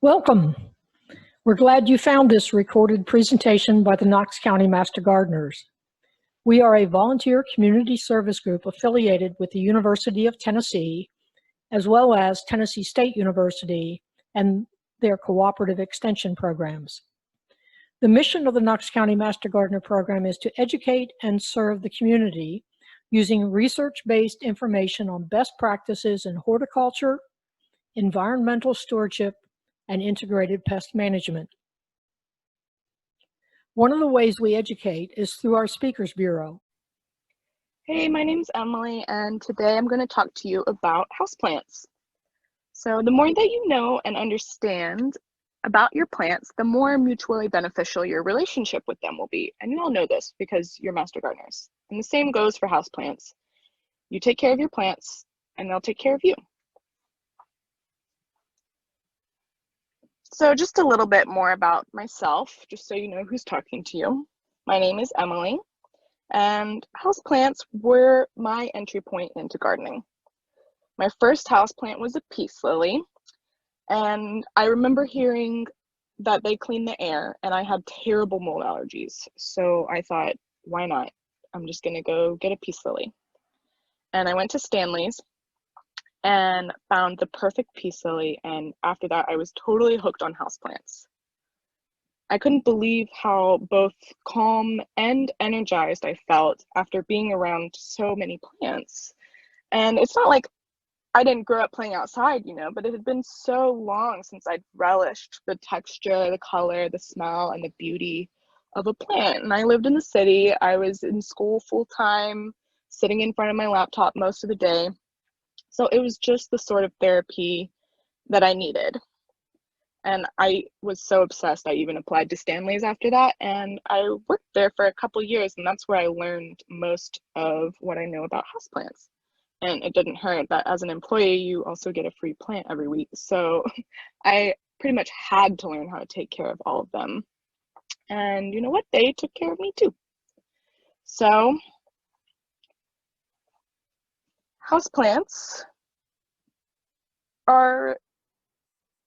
Welcome. We're glad you found this recorded presentation by the Knox County Master Gardeners. We are a volunteer community service group affiliated with the University of Tennessee, as well as Tennessee State University and their cooperative extension programs. The mission of the Knox County Master Gardener program is to educate and serve the community using research-based information on best practices in horticulture, environmental stewardship, and integrated pest management. One of the ways we educate is through our Speakers Bureau. Hey, my name's Emily, and today I'm going to talk to you about houseplants. So the more that you know and understand about your plants, the more mutually beneficial your relationship with them will be. And you all know this because you're master gardeners. And the same goes for houseplants. You take care of your plants, and they'll take care of you. So just a little bit more about myself, just so you know who's talking to you. My name is Emily, and houseplants were my entry point into gardening. My first houseplant was a peace lily, and I remember hearing that they clean the air, and I had terrible mold allergies. So I thought, why not? I'm just gonna go get a peace lily. And I went to Stanley's and found the perfect peace lily, and after that I was totally hooked on houseplants. I couldn't believe how both calm and energized I felt after being around so many plants. And it's not like I didn't grow up playing outside, but it had been so long since I'd relished the texture, the color, the smell, and the beauty of a plant. And I lived in the city. I was in school full-time, sitting in front of my laptop most of the day. So it was just the sort of therapy that I needed. And I was so obsessed, I even applied to Stanley's after that. And I worked there for a couple years, and that's where I learned most of what I know about houseplants. And it didn't hurt that as an employee, you also get a free plant every week. So I pretty much had to learn how to take care of all of them. And you know what? They took care of me too. So houseplants are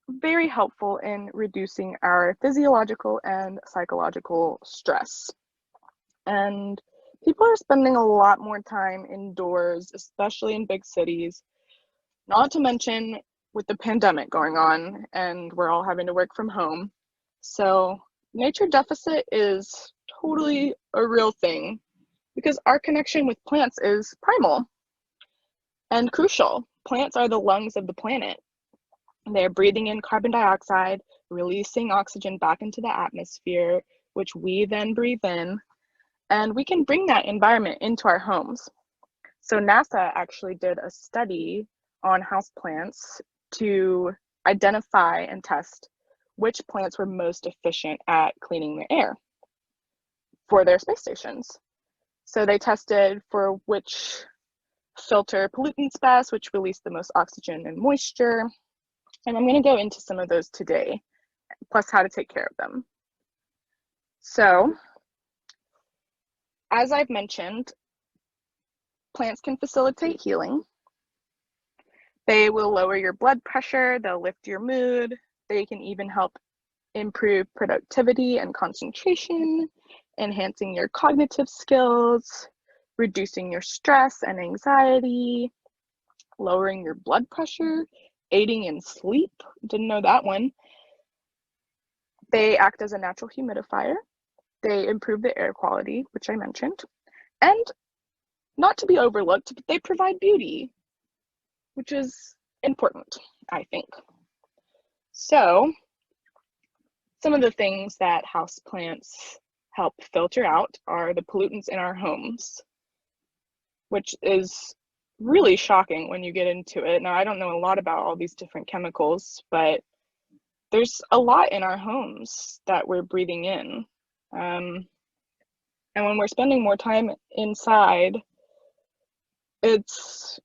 very helpful in reducing our physiological and psychological stress. And people are spending a lot more time indoors, especially in big cities, not to mention with the pandemic going on and we're all having to work from home. So nature deficit is totally a real thing because our connection with plants is primal and crucial. Plants are the lungs of the planet. They're breathing in carbon dioxide, releasing oxygen back into the atmosphere, which we then breathe in, and we can bring that environment into our homes. So NASA actually did a study on houseplants to identify and test which plants were most efficient at cleaning the air for their space stations. So they tested for which filter pollutants best, which release the most oxygen and moisture. And I'm going to go into some of those today, plus how to take care of them. So, as I've mentioned, plants can facilitate healing. They will lower your blood pressure, they'll lift your mood, they can even help improve productivity and concentration, enhancing your cognitive skills, reducing your stress and anxiety, lowering your blood pressure, aiding in sleep. Didn't know that one. They act as a natural humidifier. They improve the air quality, which I mentioned. And not to be overlooked, they provide beauty, which is important, I think. So, some of the things that houseplants help filter out are the pollutants in our homes, which is really shocking when you get into it. Now, I don't know a lot about all these different chemicals, but there's a lot in our homes that we're breathing in. And when we're spending more time inside, it's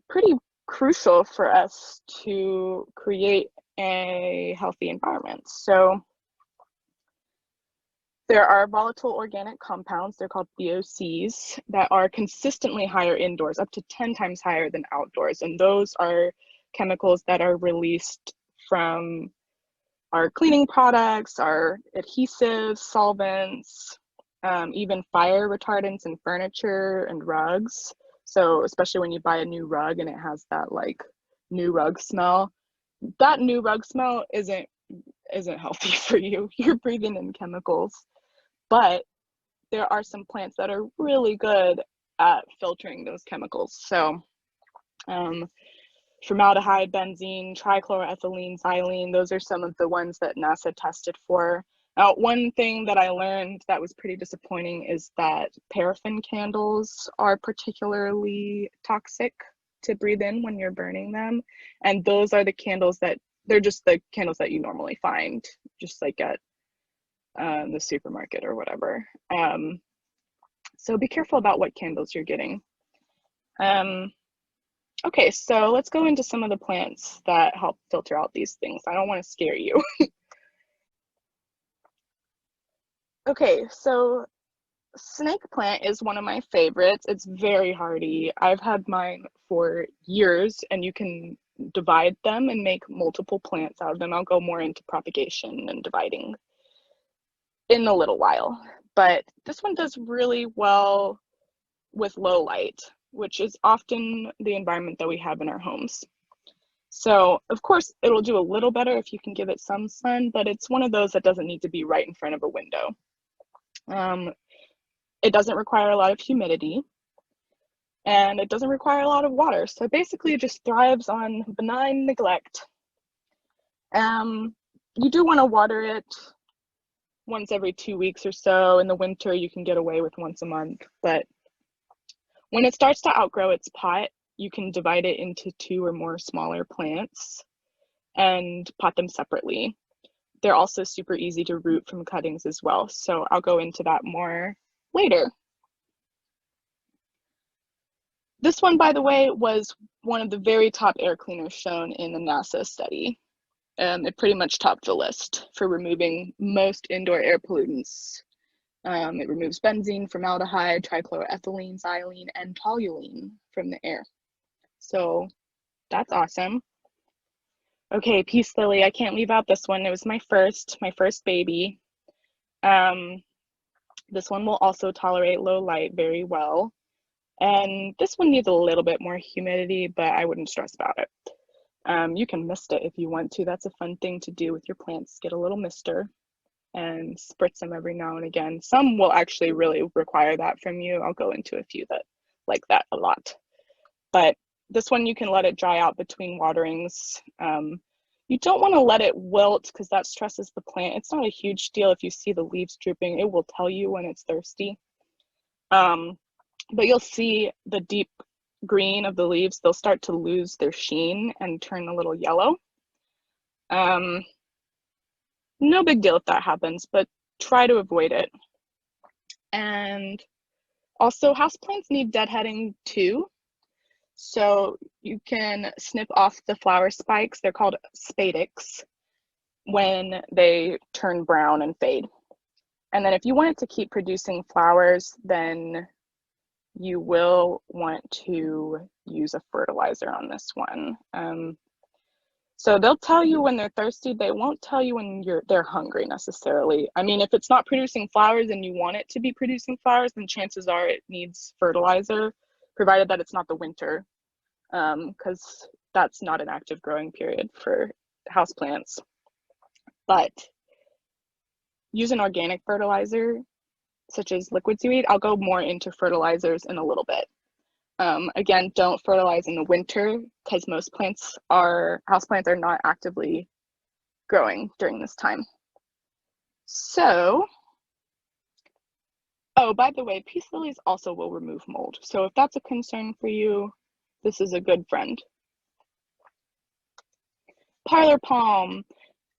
pretty crucial for us to create a healthy environment. So there are volatile organic compounds, they're called VOCs, that are consistently higher indoors, up to 10 times higher than outdoors. And those are chemicals that are released from our cleaning products, our adhesives, solvents, even fire retardants in furniture and rugs. So especially when you buy a new rug and it has that like new rug smell, that new rug smell isn't healthy for you. You're breathing in chemicals. But there are some plants that are really good at filtering those chemicals. So formaldehyde, benzene, trichloroethylene, xylene, those are some of the ones that NASA tested for. Now, one thing that I learned that was pretty disappointing is that paraffin candles are particularly toxic to breathe in when you're burning them. And those are the candles that, they're just the candles that you normally find, just like at the supermarket or whatever. So be careful about what candles you're getting. Okay, so let's go into some of the plants that help filter out these things. I don't want to scare you. Okay, so snake plant is one of my favorites. It's very hardy. I've had mine for years, and you can divide them and make multiple plants out of them. I'll go more into propagation and dividing in a little while. But this one does really well with low light, which is often the environment that we have in our homes. So of course it'll do a little better if you can give it some sun, but it's one of those that doesn't need to be right in front of a window. It doesn't require a lot of humidity, and it doesn't require a lot of water. So basically it just thrives on benign neglect. You do want to water it once every 2 weeks or so. In the winter you can get away with once a month, but when it starts to outgrow its pot, you can divide it into 2 or more smaller plants and pot them separately. They're also super easy to root from cuttings as well, so I'll go into that more later. This one, by the way, was one of the very top air cleaners shown in the NASA study. It pretty much topped the list for removing most indoor air pollutants. It removes benzene, formaldehyde, trichloroethylene, xylene, and toluene from the air. So that's awesome. Okay, peace lily. I can't leave out this one. It was my first baby. This one will also tolerate low light very well. And this one needs a little bit more humidity, but I wouldn't stress about it. You can mist it if you want to. That's a fun thing to do with your plants. Get a little mister and spritz them every now and again. Some will actually really require that from you. I'll go into a few that like that a lot. But this one you can let it dry out between waterings. You don't want to let it wilt because that stresses the plant. It's not a huge deal if you see the leaves drooping. It will tell you when it's thirsty. But you'll see the deep green of the leaves, they'll start to lose their sheen and turn a little yellow. No big deal if that happens, but try to avoid it. And also houseplants need deadheading too. So you can snip off the flower spikes, they're called spadix, when they turn brown and fade. And then if you want it to keep producing flowers, then you will want to use a fertilizer on this one. So they'll tell you when they're thirsty. They won't tell you when they're hungry necessarily. I mean, if it's not producing flowers and you want it to be producing flowers, then chances are it needs fertilizer, provided that it's not the winter, because that's not an active growing period for houseplants. But use an organic fertilizer, such as liquid seaweed. I'll go more into fertilizers in a little bit. Again, don't fertilize in the winter because most houseplants are not actively growing during this time. So, oh, by the way, peace lilies also will remove mold. So if that's a concern for you, this is a good friend. Parlor palm.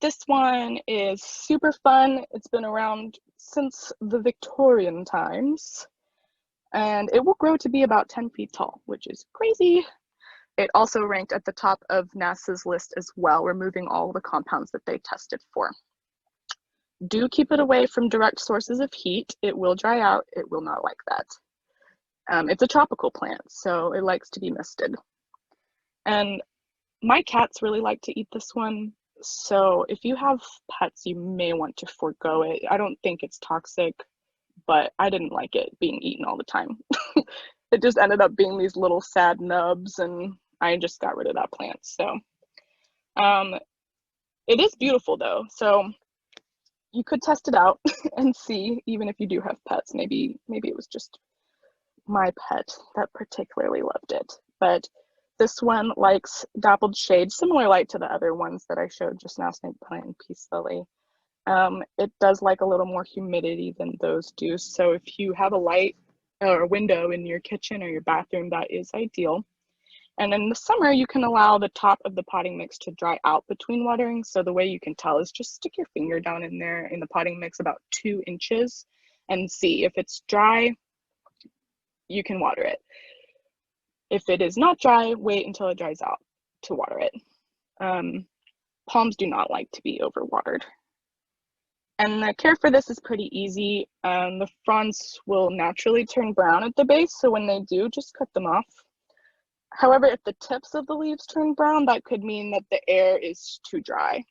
This one is super fun. It's been around since the Victorian times, and it will grow to be about 10 feet tall, which is crazy. It also ranked at the top of NASA's list as well, removing all the compounds that they tested for. Do keep it away from direct sources of heat. It will dry out. It will not like that. It's a tropical plant, so it likes to be misted. And my cats really like to eat this one. So if you have pets, you may want to forego it. I don't think it's toxic, but I didn't like it being eaten all the time. It just ended up being these little sad nubs, and I just got rid of that plant. So it is beautiful though. So you could test it out and see, even if you do have pets. Maybe it was just my pet that particularly loved it. But this one likes dappled shade, similar light to the other ones that I showed just now, snake plant and peace lily. It does like a little more humidity than those do. So if you have a light or a window in your kitchen or your bathroom, that is ideal. And in the summer, you can allow the top of the potting mix to dry out between watering. So the way you can tell is just stick your finger down in there in the potting mix about 2 inches and see if it's dry, you can water it. If it is not dry, wait until it dries out to water it. Palms do not like to be overwatered. And the care for this is pretty easy. The fronds will naturally turn brown at the base, so when they do, just cut them off. However, if the tips of the leaves turn brown, that could mean that the air is too dry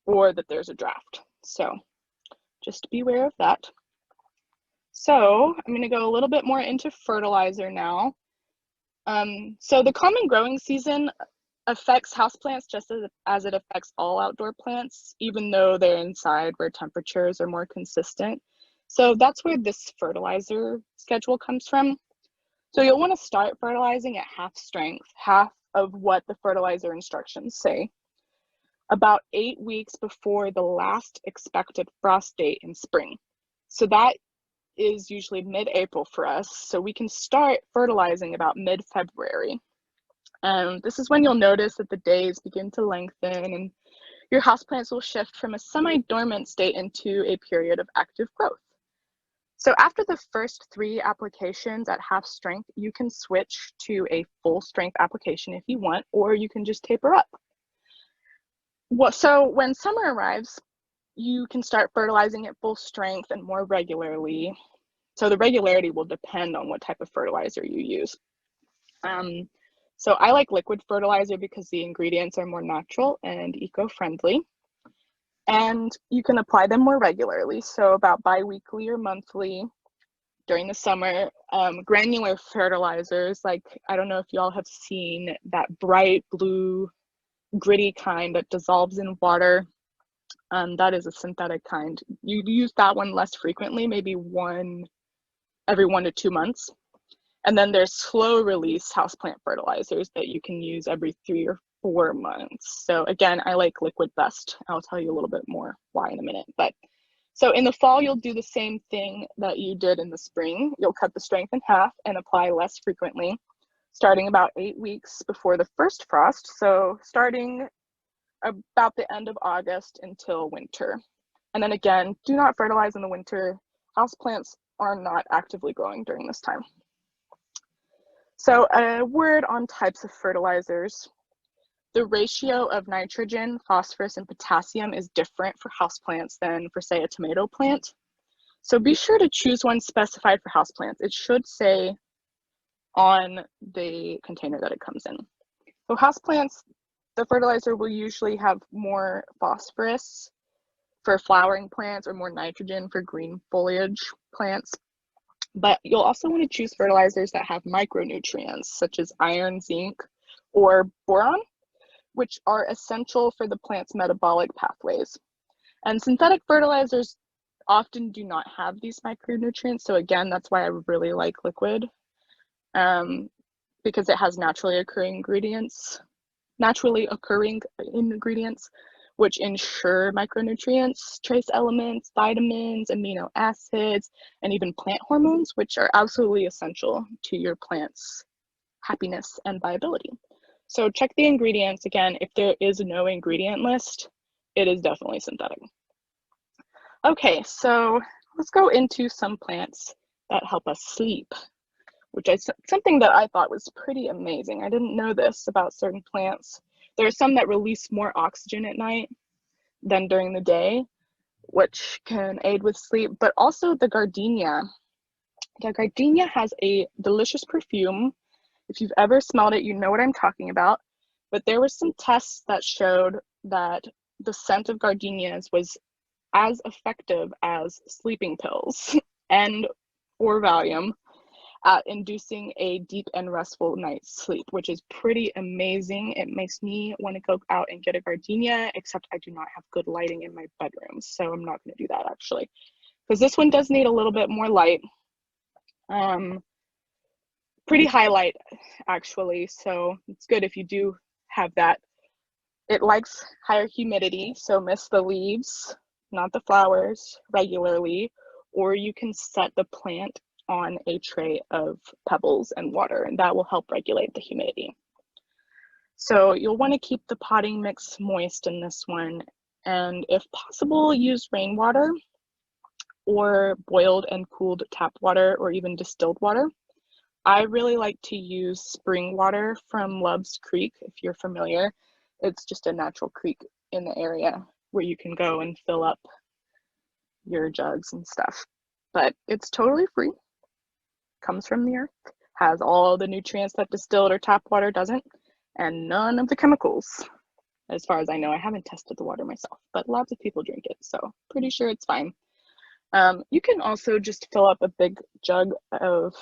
or that there's a draft. So just be aware of that. So I'm going to go a little bit more into fertilizer now. So the common growing season affects houseplants just as it affects all outdoor plants, even though they're inside where temperatures are more consistent. So that's where this fertilizer schedule comes from. So you'll want to start fertilizing at half strength, half of what the fertilizer instructions say, about 8 weeks before the last expected frost date in spring. So that is usually mid-April for us. So we can start fertilizing about mid-February. This is when you'll notice that the days begin to lengthen and your houseplants will shift from a semi-dormant state into a period of active growth. So after the first 3 applications at half strength, you can switch to a full strength application if you want, or you can just taper up. So when summer arrives, you can start fertilizing at full strength and more regularly. So the regularity will depend on what type of fertilizer you use. So I like liquid fertilizer because the ingredients are more natural and eco-friendly. And you can apply them more regularly, so about bi-weekly or monthly during the summer. Granular fertilizers, like, I don't know if y'all have seen that bright blue, gritty kind that dissolves in water. That is a synthetic kind. You use that one less frequently, maybe every 1 to 2 months. And then there's slow release houseplant fertilizers that you can use every 3 or 4 months. So again, I like liquid best. I'll tell you a little bit more why in a minute. But so in the fall, you'll do the same thing that you did in the spring. You'll cut the strength in half and apply less frequently, starting about 8 weeks before the first frost. So starting about the end of August until winter. And then again, do not fertilize in the winter. Houseplants are not actively growing during this time. So a word on types of fertilizers. The ratio of nitrogen, phosphorus, and potassium is different for houseplants than for, say, a tomato plant. So be sure to choose one specified for houseplants. It should say on the container that it comes in. So houseplants, the fertilizer will usually have more phosphorus for flowering plants or more nitrogen for green foliage plants. But you'll also want to choose fertilizers that have micronutrients such as iron, zinc, or boron, which are essential for the plant's metabolic pathways. And synthetic fertilizers often do not have these micronutrients. So again, that's why I really like liquid, because it has naturally occurring ingredients, which ensure micronutrients, trace elements, vitamins, amino acids, and even plant hormones, which are absolutely essential to your plant's happiness and viability. So check the ingredients. Again, if there is no ingredient list, it is definitely synthetic. Okay, so let's go into some plants that help us sleep, which is something that I thought was pretty amazing. I didn't know this about certain plants. There are some that release more oxygen at night than during the day, which can aid with sleep, but also the Gardenia. The Gardenia has a delicious perfume. If you've ever smelled it, you know what I'm talking about. but there were some tests that showed that the scent of gardenias was as effective as sleeping pills and or Valium at inducing a deep and restful night's sleep, which is pretty amazing. It makes me want to go out and get a gardenia, except I do not have good lighting in my bedroom, so I'm not going to do that actually, because this one does need a little bit more light. Pretty high light actually, so it's good if you do have that. It likes higher humidity, so mist the leaves, not the flowers, regularly, or you can set the plant on a tray of pebbles and water, and that will help regulate the humidity. So you'll want to keep the potting mix moist in this one, and if possible, use rainwater or boiled and cooled tap water or even distilled water. I really like to use spring water from Love's Creek, if you're familiar. It's just a natural creek in the area where you can go and fill up your jugs and stuff. But it's totally free, comes from the earth, has all the nutrients that distilled or tap water doesn't, and none of the chemicals. As far as I know, I haven't tested the water myself, but lots of people drink it, so pretty sure it's fine. You can also just fill up a big jug of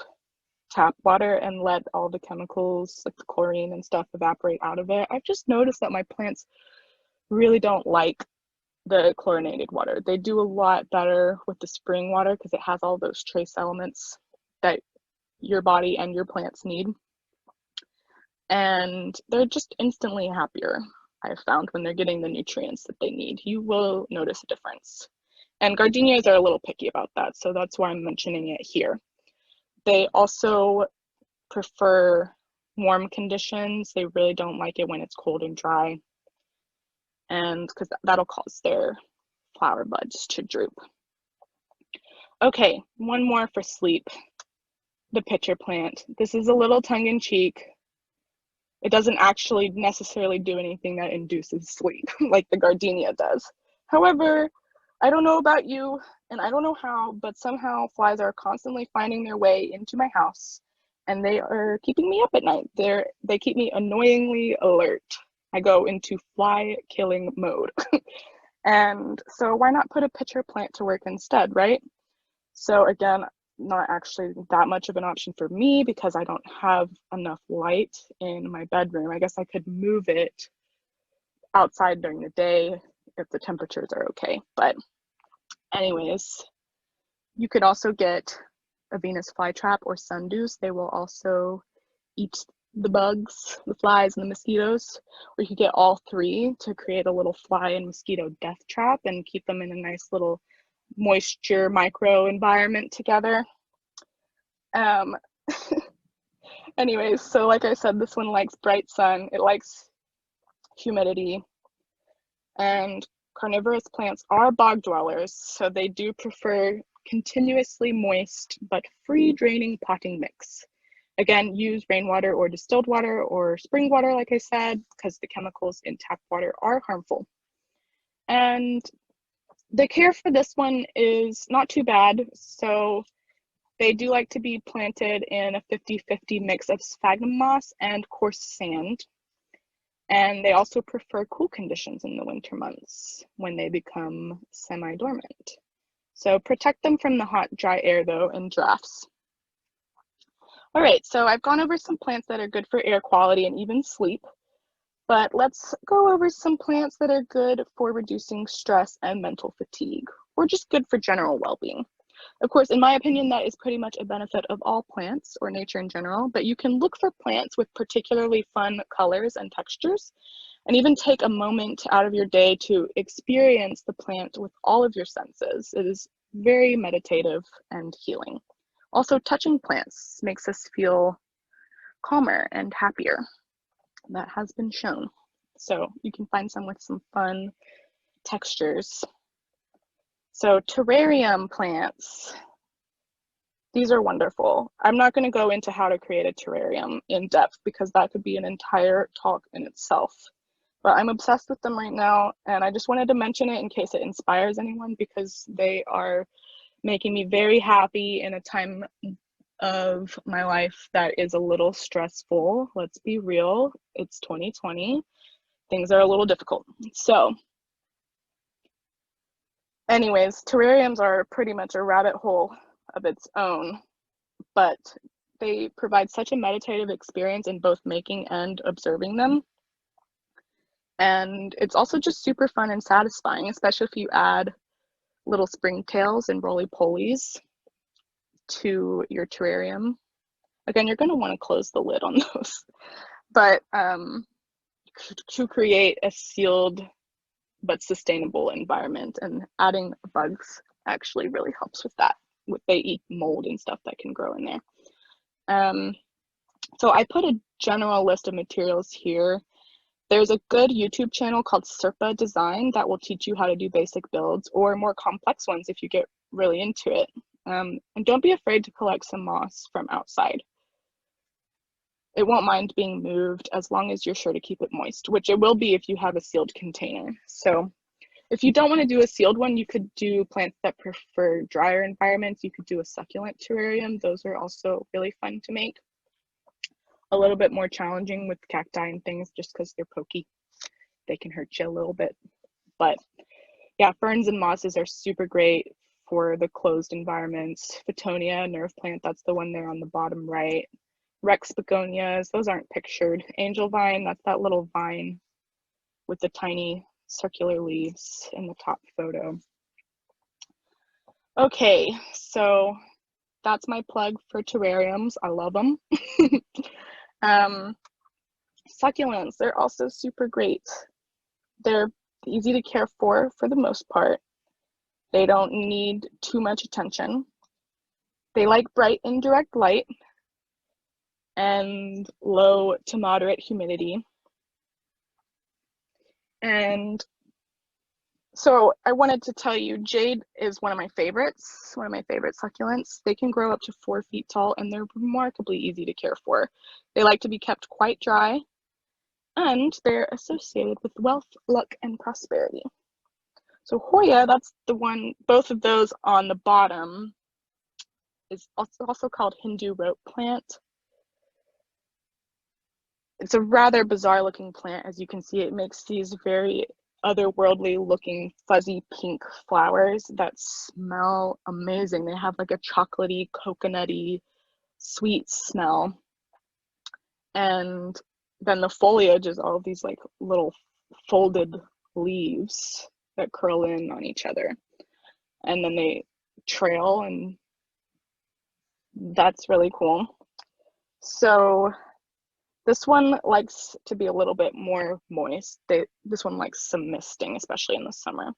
tap water and let all the chemicals like the chlorine and stuff evaporate out of it. I've just noticed that my plants really don't like the chlorinated water. They do a lot better with the spring water because it has all those trace elements that your body and your plants need. And they're just instantly happier, I've found, when they're getting the nutrients that they need. You will notice a difference. And gardenias are a little picky about that, so that's why I'm mentioning it here. They also prefer warm conditions. They really don't like it when it's cold and dry, and because that'll cause their flower buds to droop. Okay, one more for sleep. The pitcher plant. This is a little tongue-in-cheek. It doesn't actually necessarily do anything that induces sleep like the gardenia does. However, I don't know about you, and I don't know how, but somehow flies are constantly finding their way into my house, and they are keeping me up at night. They keep me annoyingly alert. I go into fly killing mode. And so why not put a pitcher plant to work instead, right? So again, not actually that much of an option for me because I don't have enough light in my bedroom. I guess I could move it outside during the day if the temperatures are okay. But anyways, you could also get a Venus flytrap or sundews. They will also eat the bugs, the flies, and the mosquitoes. Or you could get all three to create a little fly and mosquito death trap and keep them in a nice little moisture micro environment together. Anyways, so like I said, this one likes bright sun. It likes humidity. And carnivorous plants are bog dwellers, so they do prefer continuously moist but free draining potting mix. Again, use rainwater or distilled water or spring water, like I said, because the chemicals in tap water are harmful. And the care for this one is not too bad. So they do like to be planted in a 50-50 mix of sphagnum moss and coarse sand. And they also prefer cool conditions in the winter months when they become semi-dormant. So protect them from the hot, dry air though and drafts. All right, so I've gone over some plants that are good for air quality and even sleep, but let's go over some plants that are good for reducing stress and mental fatigue, or just good for general well-being. Of course, in my opinion, that is pretty much a benefit of all plants or nature in general, but you can look for plants with particularly fun colors and textures, and even take a moment out of your day to experience the plant with all of your senses. It is very meditative and healing. Also, touching plants makes us feel calmer and happier. That has been shown. So you can find some with some fun textures. So terrarium plants, these are wonderful. I'm not going to go into how to create a terrarium in depth because that could be an entire talk in itself. But I'm obsessed with them right now, and I just wanted to mention it in case it inspires anyone because they are making me very happy in a time of my life that is a little stressful. Let's be real, it's 2020. Things are a little difficult. So anyways, terrariums are pretty much a rabbit hole of its own, but they provide such a meditative experience in both making and observing them. And it's also just super fun and satisfying, especially if you add little springtails and roly-polies to your terrarium. Again, you're going to want to close the lid on those, but to create a sealed but sustainable environment, and adding bugs actually really helps with that. They eat mold and stuff that can grow in there. So I put a general list of materials here. There's a good YouTube channel called Serpa Design that will teach you how to do basic builds, or more complex ones if you get really into it. And don't be afraid to collect some moss from outside. It won't mind being moved as long as you're sure to keep it moist, which it will be if you have a sealed container. So if you don't want to do a sealed one, you could do plants that prefer drier environments. You could do a succulent terrarium. Those are also really fun to make. A little bit more challenging with cacti and things just because they're pokey. They can hurt you a little bit. But yeah, ferns and mosses are super great for the closed environments. Photonia, nerve plant, that's the one there on the bottom right. Rex begonias, those aren't pictured. Angel vine, that's that little vine with the tiny circular leaves in the top photo. Okay, so that's my plug for terrariums. I love them. Succulents, they're also super great. They're easy to care for the most part. They don't need too much attention. They like bright indirect light and low to moderate humidity. And so I wanted to tell you, jade is one of my favorite succulents. They can grow up to 4 feet tall, and they're remarkably easy to care for. They like to be kept quite dry, and they're associated with wealth, luck, and prosperity. So Hoya, that's the one, both of those on the bottom, is also called Hindu rope plant. It's a rather bizarre looking plant. As you can see, it makes these very otherworldly looking fuzzy pink flowers that smell amazing. They have like a chocolatey, coconutty, sweet smell. And then the foliage is all of these like little folded leaves that curl in on each other. And then they trail, and that's really cool. So this one likes to be a little bit more moist. This one likes some misting, especially in the summer.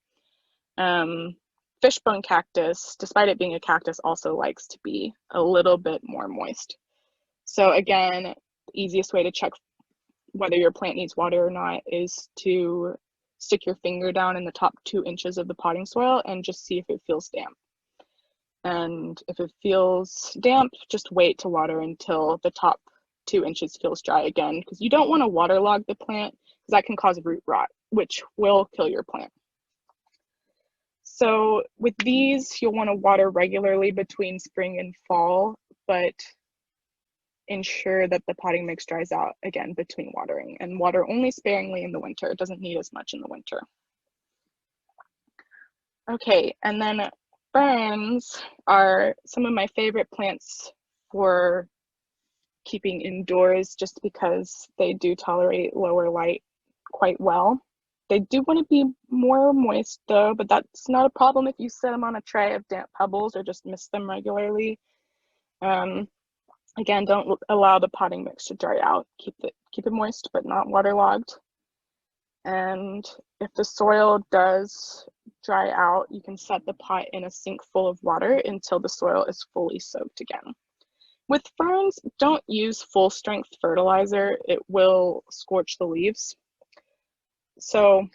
Fishbone cactus, despite it being a cactus, also likes to be a little bit more moist. So again, the easiest way to check whether your plant needs water or not is to stick your finger down in the top 2 inches of the potting soil and just see if it feels damp. And if it feels damp, just wait to water until the top 2 inches feels dry again, because you don't want to waterlog the plant, because that can cause root rot, which will kill your plant. So with these, you'll want to water regularly between spring and fall, but ensure that the potting mix dries out again between watering, and water only sparingly in the winter. It doesn't need as much in the winter. Okay, and then ferns are some of my favorite plants for keeping indoors, just because they do tolerate lower light quite well. They do want to be more moist though, but that's not a problem if you set them on a tray of damp pebbles or just mist them regularly. Again, don't allow the potting mix to dry out. Keep it moist, but not waterlogged. And if the soil does dry out, you can set the pot in a sink full of water until the soil is fully soaked again. With ferns, don't use full strength fertilizer. It will scorch the leaves. So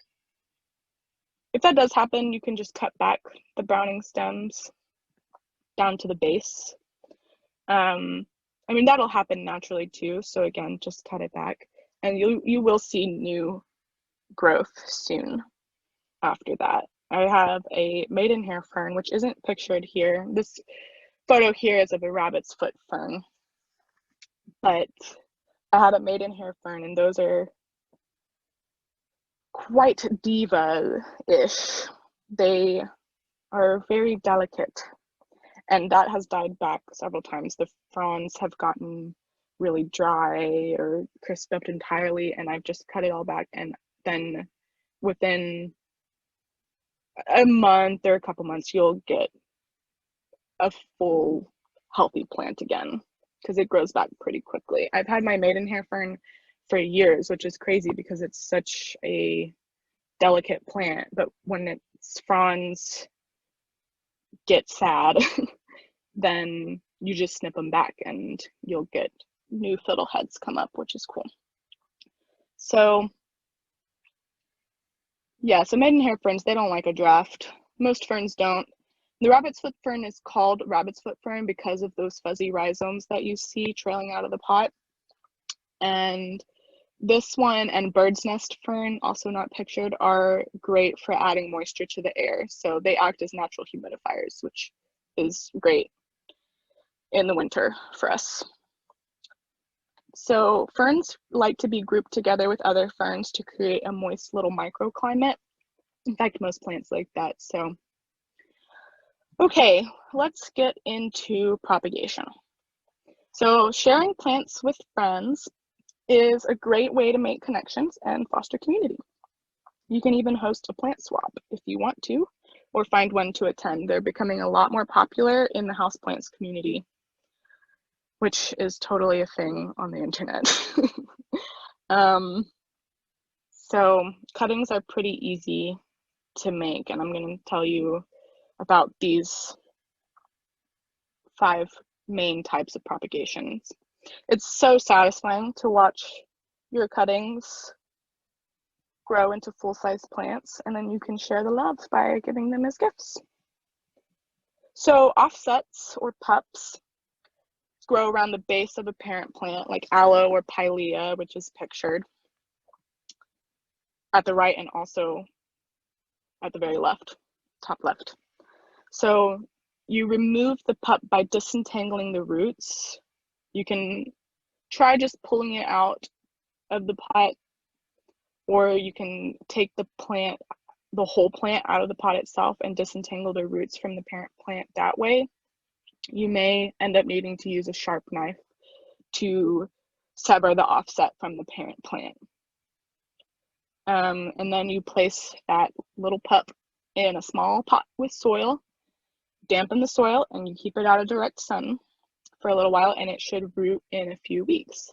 if that does happen, you can just cut back the browning stems down to the base. I mean, that'll happen naturally too. So again, just cut it back, and you will see new growth soon after that. I have a maidenhair fern, which isn't pictured here. This photo here is of a rabbit's foot fern, but I have a maidenhair fern, and those are quite diva-ish. They are very delicate, and that has died back several times. The fronds have gotten really dry or crisped up entirely, and I've just cut it all back, and then within a month or a couple months you'll get a full healthy plant again, because it grows back pretty quickly. I've had my maidenhair fern for years, which is crazy because it's such a delicate plant, but when its fronds get sad then you just snip them back and you'll get new fiddleheads come up, which is cool. So yeah, so maidenhair ferns, they don't like a draft. Most ferns don't. The rabbit's foot fern is called rabbit's foot fern because of those fuzzy rhizomes that you see trailing out of the pot. And this one and bird's nest fern, also not pictured, are great for adding moisture to the air. So they act as natural humidifiers, which is great in the winter for us. So ferns like to be grouped together with other ferns to create a moist little microclimate. In fact, most plants like that. So, okay, let's get into propagation. So sharing plants with friends is a great way to make connections and foster community. You can even host a plant swap if you want to, or find one to attend. They're becoming a lot more popular in the houseplants community, which is totally a thing on the internet. So cuttings are pretty easy to make, and I'm going to tell you about these 5 main types of propagations. It's so satisfying to watch your cuttings grow into full-size plants, and then you can share the love by giving them as gifts. So offsets or pups grow around the base of a parent plant, like aloe or pilea, which is pictured at the right and also at the very left, top left. So you remove the pup by disentangling the roots. You can try just pulling it out of the pot, or you can take the plant, the whole plant out of the pot itself and disentangle the roots from the parent plant that way. You may end up needing to use a sharp knife to sever the offset from the parent plant. And then you place that little pup in a small pot with soil, dampen the soil, and you keep it out of direct sun for a little while, and it should root in a few weeks.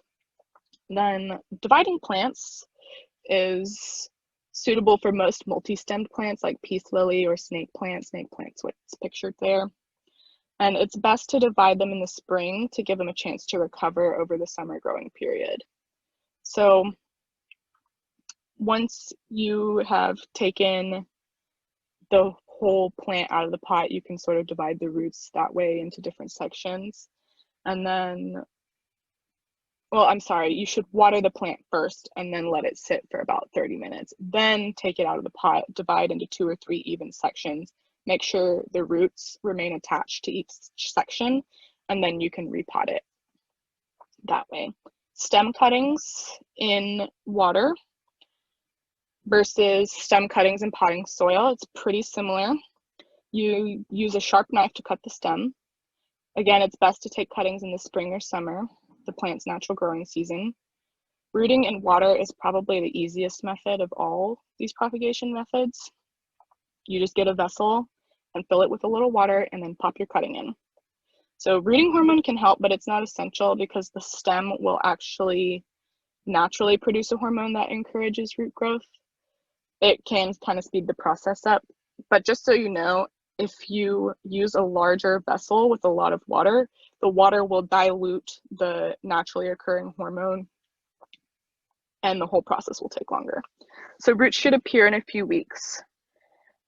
Then dividing plants is suitable for most multi-stemmed plants like peace lily or snake plants. Snake plants, what's pictured there. And it's best to divide them in the spring to give them a chance to recover over the summer growing period. So once you have taken the whole plant out of the pot, you can sort of divide the roots that way into different sections. And then, well, I'm sorry, you should water the plant first and then let it sit for about 30 minutes. Then take it out of the pot, divide into 2 or 3 even sections. Make sure the roots remain attached to each section, and then you can repot it that way. Stem cuttings in water versus stem cuttings in potting soil, it's pretty similar. You use a sharp knife to cut the stem. Again, it's best to take cuttings in the spring or summer, the plant's natural growing season. Rooting in water is probably the easiest method of all these propagation methods. You just get a vessel and fill it with a little water and then pop your cutting in. So rooting hormone can help, but it's not essential because the stem will actually naturally produce a hormone that encourages root growth. It can kind of speed the process up, but just so you know, if you use a larger vessel with a lot of water, the water will dilute the naturally occurring hormone and the whole process will take longer. So roots should appear in a few weeks.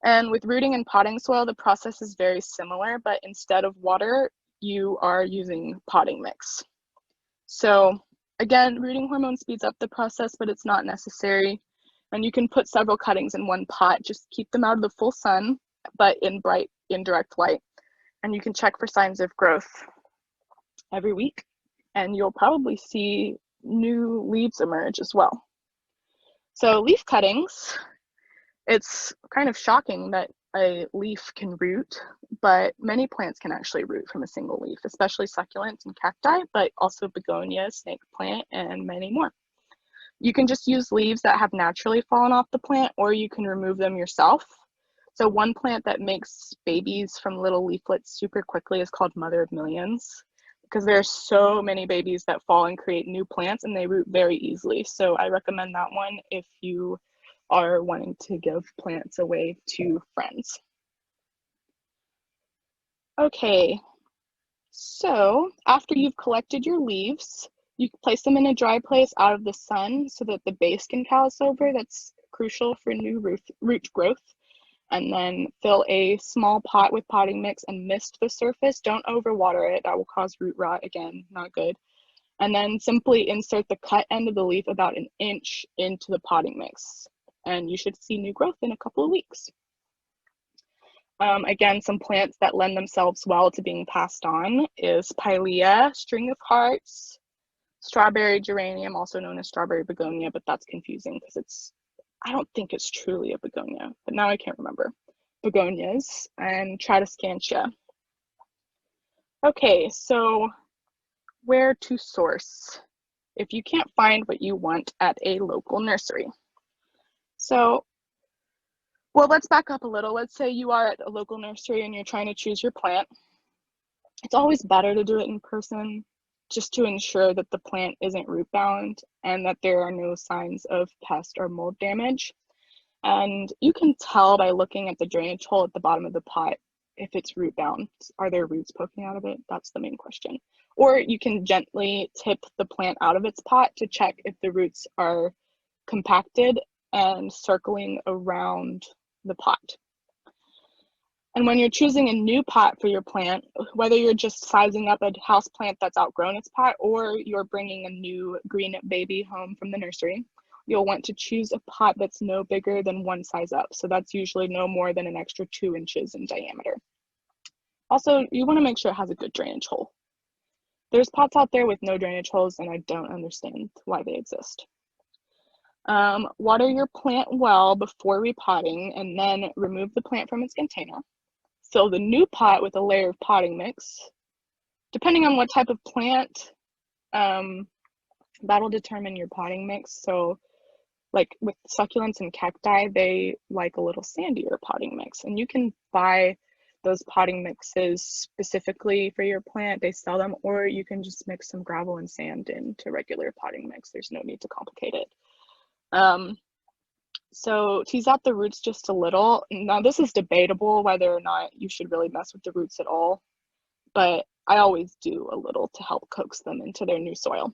And with rooting and potting soil, the process is very similar, but instead of water, you are using potting mix. So again, rooting hormone speeds up the process, but it's not necessary. And you can put several cuttings in one pot, just keep them out of the full sun, but in bright indirect light. And you can check for signs of growth every week, and you'll probably see new leaves emerge as well. So leaf cuttings, it's kind of shocking that a leaf can root, but many plants can actually root from a single leaf, especially succulents and cacti, but also begonia, snake plant, and many more. You can just use leaves that have naturally fallen off the plant, or you can remove them yourself. So one plant that makes babies from little leaflets super quickly is called Mother of Millions, because there are so many babies that fall and create new plants, and they root very easily. So I recommend that one if you are wanting to give plants away to friends. Okay, so after you've collected your leaves, you can place them in a dry place out of the sun so that the base can callus over. That's crucial for new root growth. And then fill a small pot with potting mix and mist the surface. Don't overwater it, that will cause root rot, again, not good. And then simply insert the cut end of the leaf about 1 inch into the potting mix. And you should see new growth in a couple of weeks. Again, some plants that lend themselves well to being passed on is Pilea, string of hearts, strawberry geranium, also known as strawberry begonia, but that's confusing because I don't think it's truly a begonia, but now I can't remember. Begonias and Tradescantia. Okay, so where to source if you can't find what you want at a local nursery? So, well, let's back up a little. Let's say you are at a local nursery and you're trying to choose your plant. It's always better to do it in person, just to ensure that the plant isn't root bound and that there are no signs of pest or mold damage. And you can tell by looking at the drainage hole at the bottom of the pot if it's root bound. Are there roots poking out of it? That's the main question. Or you can gently tip the plant out of its pot to check if the roots are compacted and circling around the pot. And when you're choosing a new pot for your plant, whether you're just sizing up a house plant that's outgrown its pot or you're bringing a new green baby home from the nursery, you'll want to choose a pot that's no bigger than one size up. So that's usually no more than an extra 2 inches in diameter. Also, you want to make sure it has a good drainage hole. There's pots out there with no drainage holes, and I don't understand why they exist. Water your plant well before repotting, and then remove the plant from its container. Fill the new pot with a layer of potting mix. Depending on what type of plant, that'll determine your potting mix. So like with succulents and cacti, they like a little sandier potting mix, and you can buy those potting mixes specifically for your plant. They sell them, or you can just mix some gravel and sand into regular potting mix. There's no need to complicate it. So tease out the roots just a little. Now this is debatable whether or not you should really mess with the roots at all, but I always do a little to help coax them into their new soil.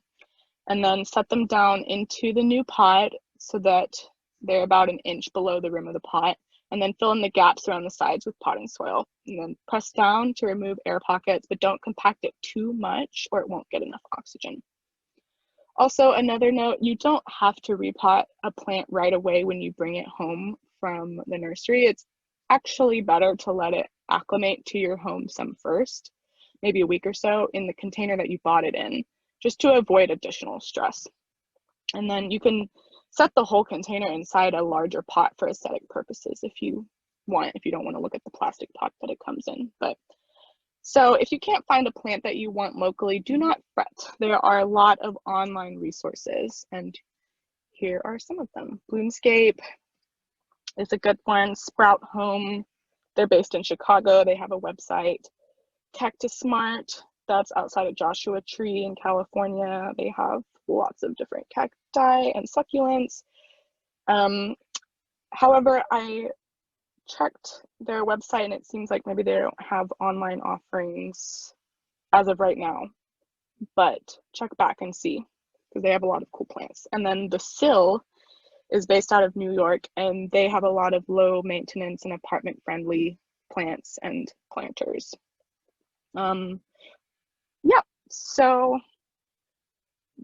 And then set them down into the new pot so that they're about 1 inch below the rim of the pot, and then fill in the gaps around the sides with potting soil. And then press down to remove air pockets, but don't compact it too much or it won't get enough oxygen. Also, another note, you don't have to repot a plant right away when you bring it home from the nursery. It's actually better to let it acclimate to your home some first, maybe a week or so, in the container that you bought it in, just to avoid additional stress. And then you can set the whole container inside a larger pot for aesthetic purposes if you want, if you don't want to look at the plastic pot that it comes in. But so if you can't find a plant that you want locally, do not fret. There are a lot of online resources, and here are some of them. Bloomscape is a good one. Sprout Home, they're based in Chicago. They have a website. Cactus Smart, that's outside of Joshua Tree in California. They have lots of different cacti and succulents. However, I checked their website and it seems like maybe they don't have online offerings as of right now, but check back and see because they have a lot of cool plants. And then The Sill is based out of New York, and they have a lot of low maintenance and apartment friendly plants and planters. Yeah, so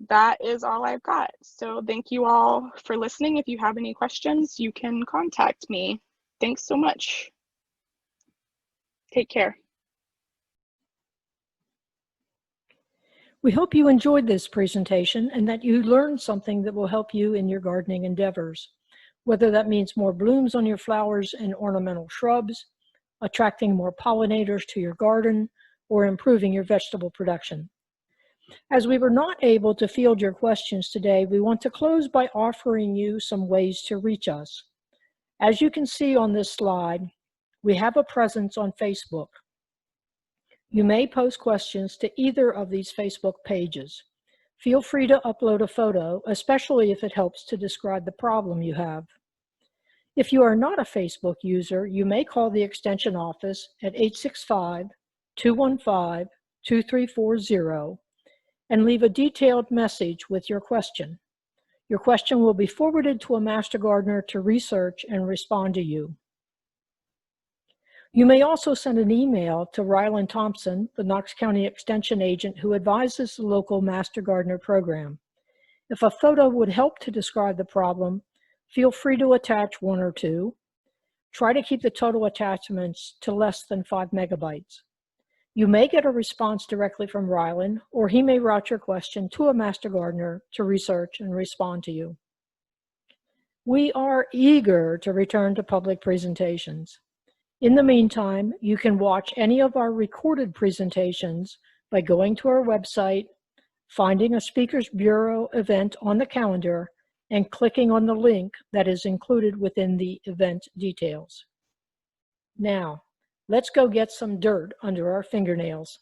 that is all I've got. So thank you all for listening. If you have any questions, you can contact me. Thanks so much. Take care. We hope you enjoyed this presentation and that you learned something that will help you in your gardening endeavors, whether that means more blooms on your flowers and ornamental shrubs, attracting more pollinators to your garden, or improving your vegetable production. As we were not able to field your questions today, we want to close by offering you some ways to reach us. As you can see on this slide, we have a presence on Facebook. You may post questions to either of these Facebook pages. Feel free to upload a photo, especially if it helps to describe the problem you have. If you are not a Facebook user, you may call the Extension office at 865-215-2340 and leave a detailed message with your question. Your question will be forwarded to a Master Gardener to research and respond to you. You may also send an email to Ryland Thompson, the Knox County Extension agent who advises the local Master Gardener program. If a photo would help to describe the problem, feel free to attach one or two. Try to keep the total attachments to less than 5 megabytes. You may get a response directly from Ryland, or he may route your question to a Master Gardener to research and respond to you. We are eager to return to public presentations. In the meantime, you can watch any of our recorded presentations by going to our website, finding a Speakers Bureau event on the calendar, and clicking on the link that is included within the event details. Now, let's go get some dirt under our fingernails.